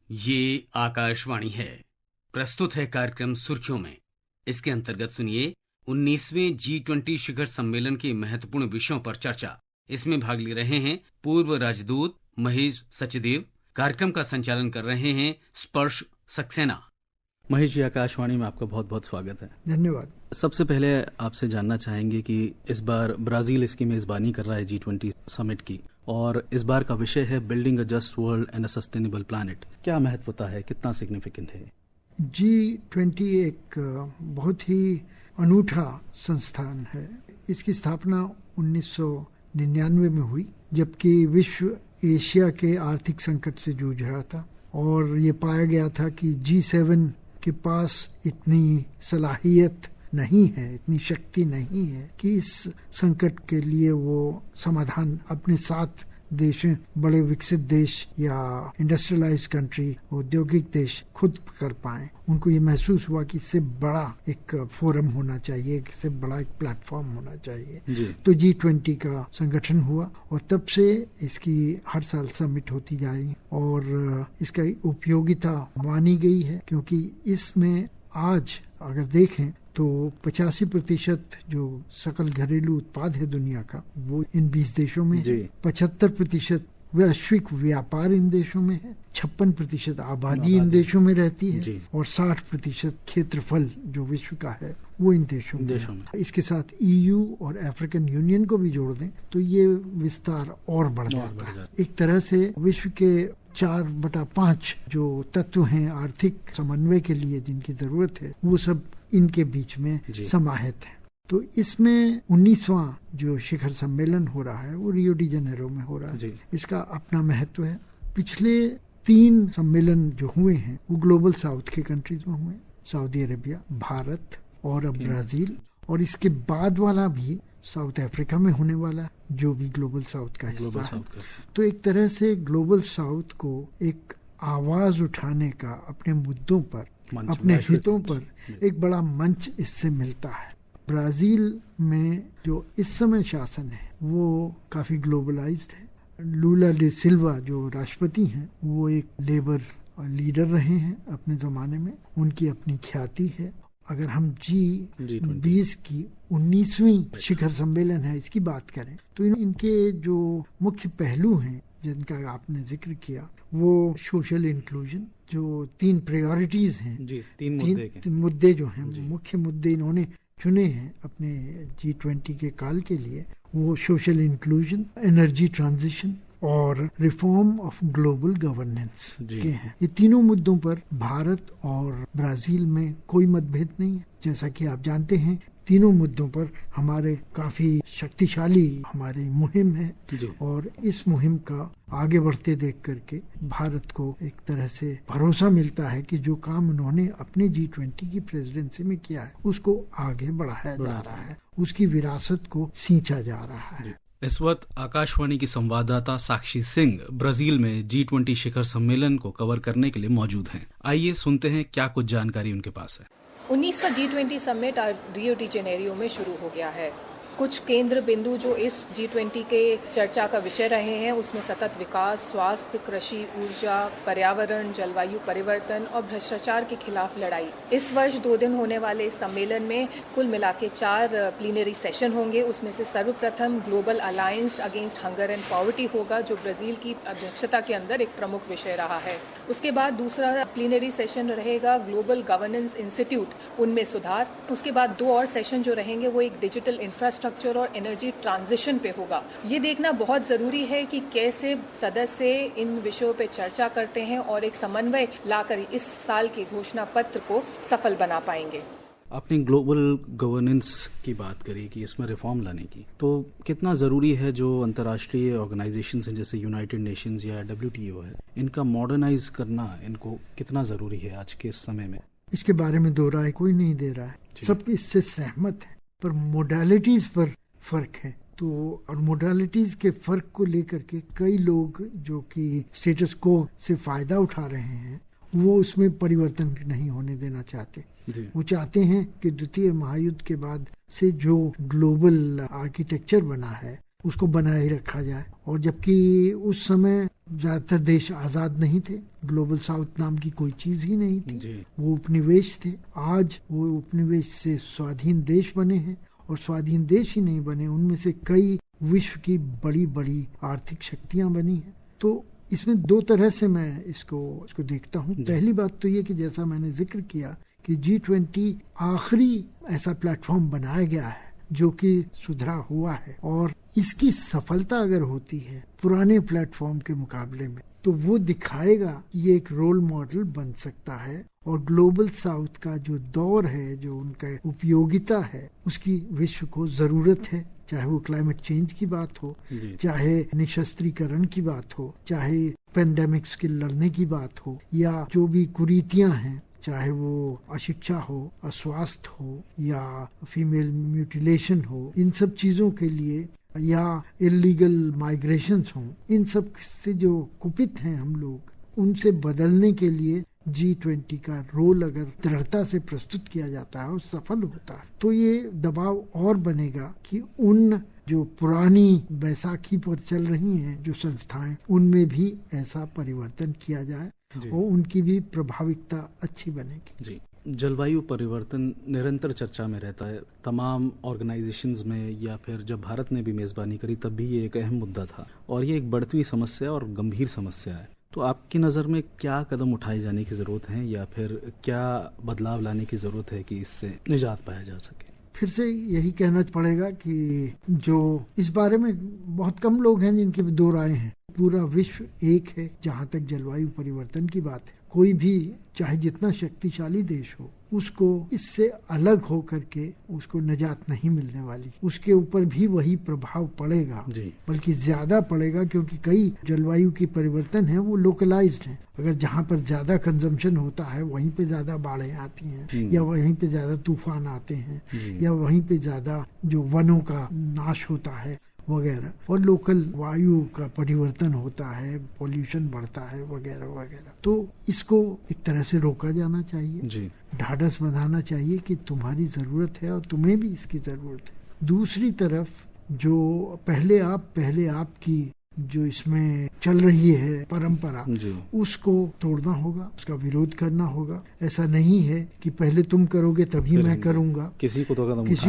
ये आकाशवाणी है। प्रस्तुत है कार्यक्रम सुर्खियों में। इसके अंतर्गत सुनिए 19वें G20 शिखर सम्मेलन के महत्वपूर्ण विषयों पर चर्चा। इसमें भाग ले रहे हैं पूर्व राजदूत महेश सचदेव। कार्यक्रम का संचालन कर रहे हैं स्पर्श सक्सेना। महेश जी, आकाशवाणी में आपका बहुत बहुत स्वागत है। धन्यवाद। सबसे पहले आपसे जानना चाहेंगे कि इस बार ब्राजील इसकी मेजबानी कर रहा है G20 समिट की, और इस बार का विषय है building a just world and a sustainable planet. क्या महत्वता है, कितना सिग्निफिकेंट है? G20 एक बहुत ही अनूठा संस्थान है। इसकी स्थापना 1999 में हुई, जबकि विश्व एशिया के आर्थिक संकट से जूझ रहा था और ये पाया गया था कि G7 के पास इतनी सलाहियत नहीं है, इतनी शक्ति नहीं है कि इस संकट के लिए वो समाधान अपने साथ देश, बड़े विकसित देश या इंडस्ट्रियलाइज्ड कंट्री, औद्योगिक देश खुद कर पाए। उनको ये महसूस हुआ कि इससे बड़ा एक फोरम होना चाहिए, इससे बड़ा एक प्लेटफॉर्म होना चाहिए। तो G20 का संगठन हुआ और तब से इसकी हर साल समिट होती जा रही और इसका उपयोगिता मानी गई है, क्योंकि इसमें आज अगर देखें तो 85% जो सकल घरेलू उत्पाद है दुनिया का, वो इन 20 देशों में है। 75% वैश्विक व्यापार इन देशों में है, 56% आबादी इन देशों में रहती है और 60% क्षेत्रफल जो विश्व का है वो इन देशों में। इसके साथ EU और अफ्रीकन यूनियन को भी जोड़ दें तो ये विस्तार और बढ़ जाता है। एक तरह से विश्व के 4/5 जो तत्व हैं आर्थिक समन्वय के लिए जिनकी जरूरत है, वो सब इनके बीच में समाहित है। तो इसमें 19वां जो शिखर सम्मेलन हो रहा है वो रियो डी जेनेरो में हो रहा है। इसका अपना महत्व है। पिछले 3 सम्मेलन जो हुए हैं वो ग्लोबल साउथ के कंट्रीज में हुए, सऊदी अरेबिया, भारत और अब ब्राजील, और इसके बाद वाला भी साउथ अफ्रीका में होने वाला जो भी ग्लोबल साउथ का हिस्सा है। तो एक तरह से ग्लोबल साउथ को एक आवाज उठाने का अपने मुद्दों पर, अपने हितों पर एक बड़ा मंच इससे मिलता है। ब्राजील में जो इस समय शासन है वो काफी ग्लोबलाइज्ड है। लूला डे सिल्वा जो राष्ट्रपति हैं वो एक लेबर लीडर रहे हैं अपने जमाने में, उनकी अपनी ख्याति है। अगर हम G20 की 19वीं शिखर सम्मेलन है इसकी बात करें तो इनके जो मुख्य पहलू हैं जिनका आपने जिक्र किया, वो सोशल इंक्लूजन, जो 3 प्रायोरिटीज हैं, 3 मुद्दे जो हैं, मुख्य मुद्दे इन्होंने चुने हैं अपने G20 के काल के लिए, वो सोशल इंक्लूजन, एनर्जी ट्रांजिशन और रिफॉर्म ऑफ ग्लोबल गवर्नेंस के हैं। ये तीनों मुद्दों पर भारत और ब्राजील में कोई मतभेद नहीं है। जैसा कि आप जानते हैं, तीनों मुद्दों पर हमारे काफी शक्तिशाली हमारी मुहिम है और इस मुहिम का आगे बढ़ते देख करके भारत को एक तरह से भरोसा मिलता है कि जो काम उन्होंने अपने G20 की प्रेसिडेंसी में किया है उसको आगे बढ़ाया जा रहा है, उसकी विरासत को सींचा जा रहा है। इस वक्त आकाशवाणी की संवाददाता साक्षी सिंह ब्राजील में G20 शिखर सम्मेलन को कवर करने के लिए मौजूद हैं। आइए सुनते हैं क्या कुछ जानकारी उनके पास है। 19वां G20 summit Rio de Janeiro में शुरू हो गया है। कुछ केंद्र बिंदु जो इस G20 के चर्चा का विषय रहे हैं उसमें सतत विकास, स्वास्थ्य, कृषि, ऊर्जा, पर्यावरण, जलवायु परिवर्तन और भ्रष्टाचार के खिलाफ लड़ाई। इस वर्ष 2 दिन होने वाले इस सम्मेलन में कुल मिला के 4 प्लीनरी सेशन होंगे। उसमें से सर्वप्रथम global alliance against hunger and poverty होगा, जो ब्राजील की अध्यक्षता के अंदर एक प्रमुख विषय रहा है। उसके बाद दूसरा प्लीनरी सेशन रहेगा ग्लोबल गवर्नेंस इंस्टीट्यूट, उनमें सुधार। उसके बाद 2 और सेशन जो रहेंगे वो एक डिजिटल इंफ्रास्ट्रक्चर और एनर्जी ट्रांजिशन पे होगा। ये देखना बहुत जरूरी है कि कैसे सदस्य इन विषयों पे चर्चा करते हैं और एक समन्वय लाकर इस साल के घोषणा पत्र को सफल बना पाएंगे। आपने ग्लोबल गवर्नेंस की बात करी कि इसमें रिफॉर्म लाने की, तो कितना ज़रूरी है जो अंतर्राष्ट्रीय ऑर्गेनाइजेशंस हैं जैसे यूनाइटेड नेशंस या WTO है, इनका मॉडर्नाइज करना इनको कितना ज़रूरी है आज के समय में? इसके बारे में दो राय कोई नहीं दे रहा है, सब इससे सहमत है, पर मोडालिटीज पर फर्क है। तो और मोडालिटीज के फर्क को लेकर के कई लोग जो कि स्टेटस को से फायदा उठा रहे हैं वो उसमें परिवर्तन नहीं होने देना चाहते। वो चाहते हैं कि द्वितीय महायुद्ध के बाद से जो ग्लोबल आर्किटेक्चर बना है उसको बनाए रखा जाए। और जबकि उस समय ज्यादातर देश आजाद नहीं थे, ग्लोबल साउथ नाम की कोई चीज ही नहीं थी, वो उपनिवेश थे। आज वो उपनिवेश से स्वाधीन देश बने हैं, और स्वाधीन देश ही नहीं बने, उनमें से कई विश्व की बड़ी बड़ी आर्थिक शक्तियां बनी हैं। तो इसमें दो तरह से मैं इसको देखता हूँ। पहली बात तो ये कि जैसा मैंने जिक्र किया कि G20 आखिरी ऐसा प्लेटफॉर्म बनाया गया है जो कि सुधरा हुआ है, और इसकी सफलता अगर होती है पुराने प्लेटफॉर्म के मुकाबले में, तो वो दिखाएगा कि ये एक रोल मॉडल बन सकता है। और ग्लोबल साउथ का जो दौर है, जो उनका उपयोगिता है, उसकी विश्व को जरूरत है। चाहे वो क्लाइमेट चेंज की बात हो, चाहे निशस्त्रीकरण की बात हो, चाहे पेंडेमिक्स के लड़ने की बात हो, या जो भी कुरीतियां हैं, चाहे वो अशिक्षा हो, अस्वास्थ्य हो, या फीमेल म्यूटिलेशन हो, इन सब चीजों के लिए, या इलीगल माइग्रेशंस हो, इन सब से जो कुपित हैं हम लोग, उनसे बदलने के लिए G20 का रोल अगर दृढ़ता से प्रस्तुत किया जाता है और सफल होता है, तो ये दबाव और बनेगा कि उन जो पुरानी बैसाखी पर चल रही हैं जो संस्थाएं, उनमें भी ऐसा परिवर्तन किया जाए और उनकी भी प्रभाविकता अच्छी बनेगी। जी, जलवायु परिवर्तन निरंतर चर्चा में रहता है तमाम ऑर्गेनाइजेशंस में, या फिर जब भारत ने भी मेजबानी करी तब भी ये एक अहम मुद्दा था, और ये एक बढ़ती समस्या और गंभीर समस्या है। तो आपकी नज़र में क्या कदम उठाए जाने की ज़रूरत है, या फिर क्या बदलाव लाने की ज़रूरत है कि इससे निजात पाया जा सके? फिर से यही कहना पड़ेगा कि जो इस बारे में बहुत कम लोग हैं जिनकी दो राय हैं। पूरा विश्व एक है जहाँ तक जलवायु परिवर्तन की बात है। कोई भी चाहे जितना शक्तिशाली देश हो, उसको इससे अलग हो करके उसको निजात नहीं मिलने वाली। उसके ऊपर भी वही प्रभाव पड़ेगा, बल्कि ज्यादा पड़ेगा, क्योंकि कई जलवायु की परिवर्तन है वो लोकलाइज्ड है। अगर जहाँ पर ज्यादा कंजम्पशन होता है वहीं पे ज्यादा बाढ़ें आती हैं, या वहीं पे ज्यादा तूफान आते हैं, या वहीं पे ज्यादा जो वनों का नाश होता है वगैरह, और लोकल वायु का परिवर्तन होता है, पोल्यूशन बढ़ता है वगैरह वगैरह। तो इसको एक तरह से रोका जाना चाहिए, ढाढ़स बंधाना चाहिए कि तुम्हारी जरूरत है और तुम्हें भी इसकी जरूरत है। दूसरी तरफ जो पहले आप की जो इसमें चल रही है परंपरा, उसको तोड़ना होगा, उसका विरोध करना होगा। ऐसा नहीं है कि पहले तुम करोगे तभी मैं करूंगा। किसी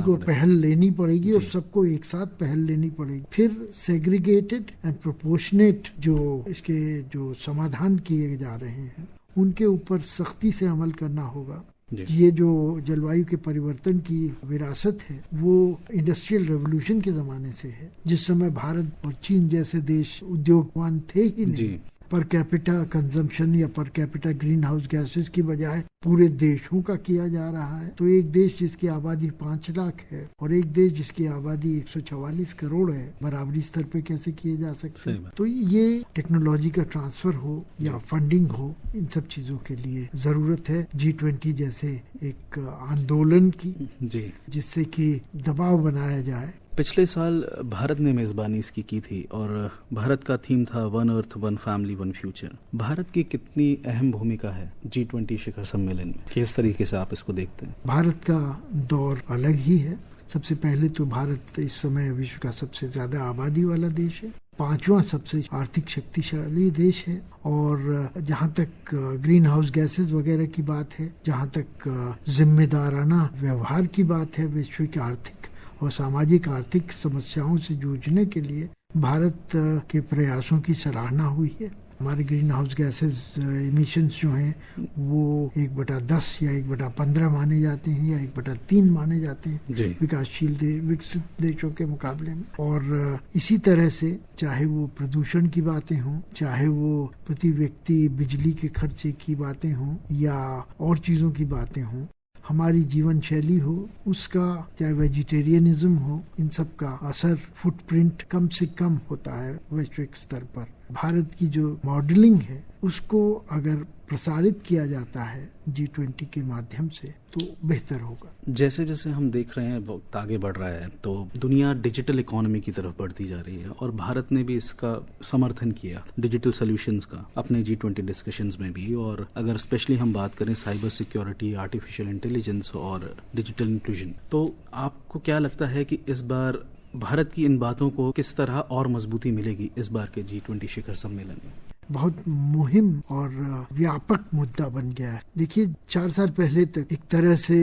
को पहल लेनी पड़ेगी और सबको एक साथ पहल लेनी पड़ेगी। फिर सेग्रीगेटेड एंड प्रोपोर्शनेट जो इसके जो समाधान किए जा रहे हैं, उनके ऊपर सख्ती से अमल करना होगा। ये जो जलवायु के परिवर्तन की विरासत है वो इंडस्ट्रियल रेवोल्यूशन के जमाने से है, जिस समय भारत और चीन जैसे देश उद्योगवान थे ही नहीं। पर कैपिटा कंजम्पशन या per capita green house gases की बजाय पूरे देशों का किया जा रहा है। तो एक देश जिसकी आबादी 5 लाख है और एक देश जिसकी आबादी 144 करोड़ है, बराबरी स्तर पे कैसे किए जा सकते हैं? तो ये टेक्नोलॉजी का ट्रांसफर हो या फंडिंग हो, इन सब चीजों के लिए जरूरत है G20 जैसे एक आंदोलन की, जिससे कि दबाव बनाया जाए। पिछले साल भारत ने मेजबानी इसकी की थी और भारत का थीम था one earth one family one future. Bharat की कितनी अहम भूमिका है G20 शिखर सम्मेलन में? किस तरीके से आप इसको देखते हैं? भारत का दौर अलग ही है। सबसे पहले तो भारत इस समय विश्व का सबसे ज्यादा आबादी वाला देश है, 5वां सबसे आर्थिक शक्तिशाली देश है, और जहाँ तक ग्रीन हाउस गैसेस वगैरह की बात है, जहाँ तक जिम्मेदाराना व्यवहार की बात है, वैश्विक आर्थिक और सामाजिक आर्थिक समस्याओं से जूझने के लिए भारत के प्रयासों की सराहना हुई है। हमारे ग्रीन हाउस गैसेस इमिशंस जो हैं वो 1/10 या 1/15 माने जाते हैं या 1/3 माने जाते हैं विकासशील विकसित देशों के मुकाबले में। और इसी तरह से चाहे वो प्रदूषण की बातें हों, चाहे वो प्रति व्यक्ति बिजली के खर्चे की बातें हों, या और चीजों की बातें हों, हमारी जीवन शैली हो, उसका चाहे वेजिटेरियनिज्म हो, इन सब का असर फुटप्रिंट कम से कम होता है वैश्विक स्तर पर। भारत की जो मॉडलिंग है उसको अगर प्रसारित किया जाता है G20 के माध्यम से तो बेहतर होगा। जैसे जैसे हम देख रहे हैं वक्त आगे बढ़ रहा है तो दुनिया डिजिटल इकोनॉमी की तरफ बढ़ती जा रही है और भारत ने भी इसका समर्थन किया डिजिटल सॉल्यूशंस का अपने G20 डिस्कशंस में भी। और अगर स्पेशली हम बात करें साइबर सिक्योरिटी, आर्टिफिशियल इंटेलिजेंस और डिजिटल इंक्लूजन, तो आपको क्या लगता है कि इस बार भारत की इन बातों को किस तरह और मजबूती मिलेगी इस बार के G20 शिखर सम्मेलन में? बहुत मुहिम और व्यापक मुद्दा बन गया है। देखिए 4 साल पहले तक एक तरह से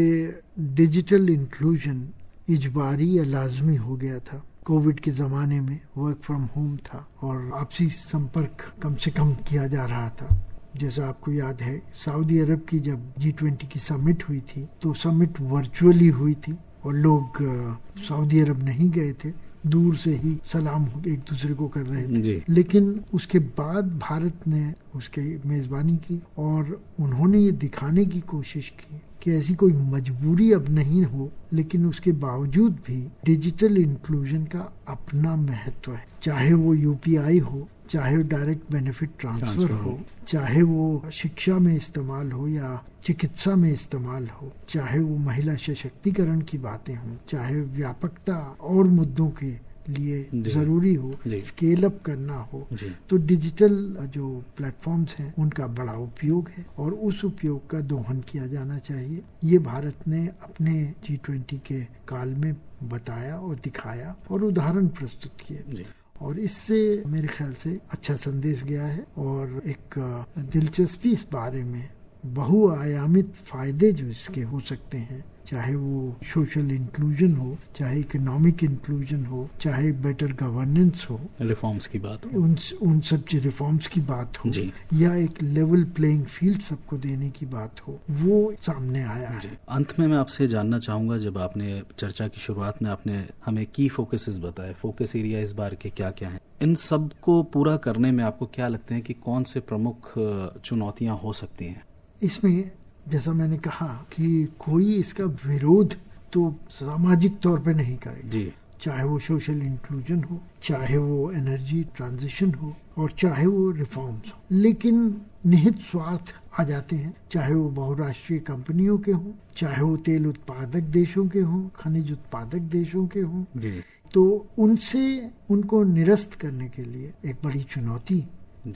डिजिटल इंक्लूजन इजबारी या लाजमी हो गया था। कोविड के ज़माने में वर्क फ्रॉम होम था और आपसी संपर्क कम से कम किया जा रहा था। जैसा आपको याद है, सऊदी अरब की जब G20 की समिट हुई थी तो समिट वर्चुअली हुई थी और लोग सऊदी अरब नहीं गए थे, दूर से ही सलाम एक दूसरे को कर रहे थे। लेकिन उसके बाद भारत ने उसकी मेज़बानी की और उन्होंने ये दिखाने की कोशिश की कि ऐसी कोई मजबूरी अब नहीं हो, लेकिन उसके बावजूद भी डिजिटल इंक्लूजन का अपना महत्व है। चाहे वो यूपीआई हो, चाहे वो डायरेक्ट बेनिफिट ट्रांसफर हो, चाहे वो शिक्षा में इस्तेमाल हो या चिकित्सा में इस्तेमाल हो, चाहे वो महिला सशक्तिकरण की बातें हों, चाहे व्यापकता और मुद्दों के लिए जरूरी हो, स्केल अप करना हो, तो डिजिटल जो प्लेटफॉर्म्स हैं उनका बड़ा उपयोग है और उस उपयोग का दोहन किया जाना चाहिए। ये भारत ने अपने G20 के काल में बताया और दिखाया और उदाहरण प्रस्तुत किए और इससे मेरे ख्याल से अच्छा संदेश गया है और एक दिलचस्पी इस बारे में बहुआयामित फायदे जो इसके हो सकते हैं, चाहे वो सोशल इंक्लूजन हो, चाहे इकोनॉमिक इंक्लूजन हो, चाहे बेटर गवर्नेंस हो, रिफॉर्म्स की बात हो, उन सब रिफॉर्म्स की बात हो, या एक लेवल प्लेइंग फील्ड सबको देने की बात हो, वो सामने आया है। अंत में मैं आपसे जानना चाहूंगा, जब आपने चर्चा की शुरुआत में आपने हमें की फोकसेस बताए, फोकस एरिया इस बार के क्या क्या हैं, इन सब को पूरा करने में आपको क्या लगते हैं कि कौन से प्रमुख चुनौतियां हो सकती हैं? इसमें जैसा मैंने कहा कि कोई इसका विरोध तो सामाजिक तौर पे नहीं करेगा, चाहे वो सोशल इंक्लूजन हो, चाहे वो एनर्जी ट्रांजिशन हो और चाहे वो रिफॉर्म्स हो, लेकिन निहित स्वार्थ आ जाते हैं, चाहे वो बहुराष्ट्रीय कंपनियों के हों, चाहे वो तेल उत्पादक देशों के हों, खनिज उत्पादक देशों के हों, तो उनसे उनको निरस्त करने के लिए एक बड़ी चुनौती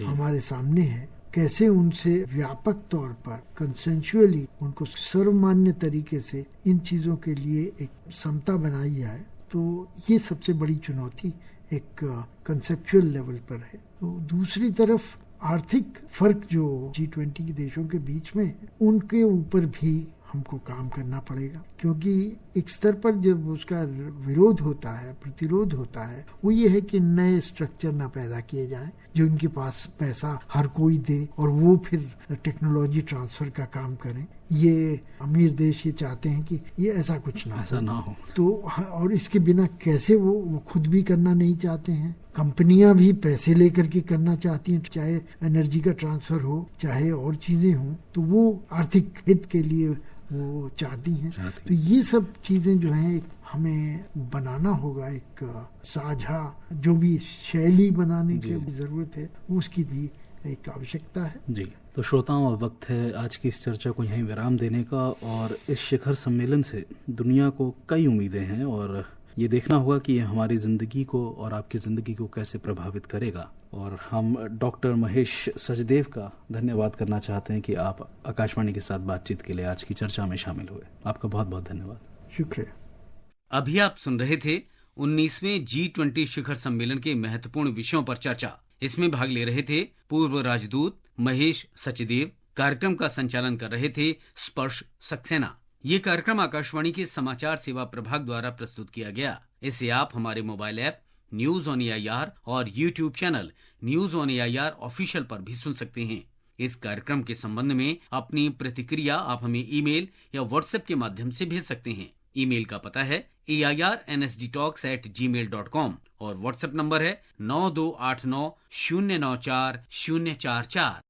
हमारे सामने है। कैसे उनसे व्यापक तौर पर कंसेंशुअली उनको सर्वमान्य तरीके से इन चीजों के लिए एक समता बनाई जाए, तो ये सबसे बड़ी चुनौती एक कंसेप्चुअल लेवल पर है। तो दूसरी तरफ आर्थिक फर्क जो G20 के देशों के बीच में है, उनके ऊपर भी हमको काम करना पड़ेगा, क्योंकि एक स्तर पर जब उसका विरोध होता है, प्रतिरोध होता है, वो ये है कि नए स्ट्रक्चर ना पैदा किए जाएं जो इनके पास पैसा हर कोई दे और वो फिर टेक्नोलॉजी ट्रांसफर का काम करें। ये अमीर देश ये चाहते हैं कि ये ऐसा कुछ ना हो। तो और इसके बिना कैसे वो खुद भी करना नहीं चाहते हैं, कंपनियां भी पैसे लेकर के करना चाहती हैं, चाहे एनर्जी का ट्रांसफर हो, चाहे और चीजें हों, तो वो आर्थिक हित के लिए वो चाहती हैं। तो ये सब चीजें जो हैं हमें बनाना होगा, एक साझा जो भी शैली बनाने की जरूरत है, उसकी भी एक आवश्यकता है। जी, तो श्रोताओं, अब वक्त है आज की इस चर्चा को यहीं विराम देने का और इस शिखर सम्मेलन से दुनिया को कई उम्मीदें हैं और ये देखना होगा कि ये हमारी जिंदगी को और आपकी जिंदगी को कैसे प्रभावित करेगा। और हम डॉक्टर महेश सचदेव का धन्यवाद करना चाहते हैं कि आप आकाशवाणी के साथ बातचीत के लिए आज की चर्चा में शामिल हुए। आपका बहुत बहुत धन्यवाद। शुक्रिया। अभी आप सुन रहे थे 19वें G20 शिखर सम्मेलन के महत्वपूर्ण विषयों पर चर्चा। इसमें भाग ले रहे थे पूर्व राजदूत महेश सचदेव। कार्यक्रम का संचालन कर रहे थे स्पर्श सक्सेना। ये कार्यक्रम आकाशवाणी के समाचार सेवा प्रभाग द्वारा प्रस्तुत किया गया। इसे आप हमारे mobile app news on AIR और YouTube channel news on AIR official पर भी सुन सकते हैं। इस कार्यक्रम के संबंध में अपनी प्रतिक्रिया आप हमें ईमेल या व्हाट्सएप के माध्यम से भेज सकते हैं। ईमेल का पता है AIRNSDtalks@gmail.com और व्हाट्सएप नंबर है 9289094044।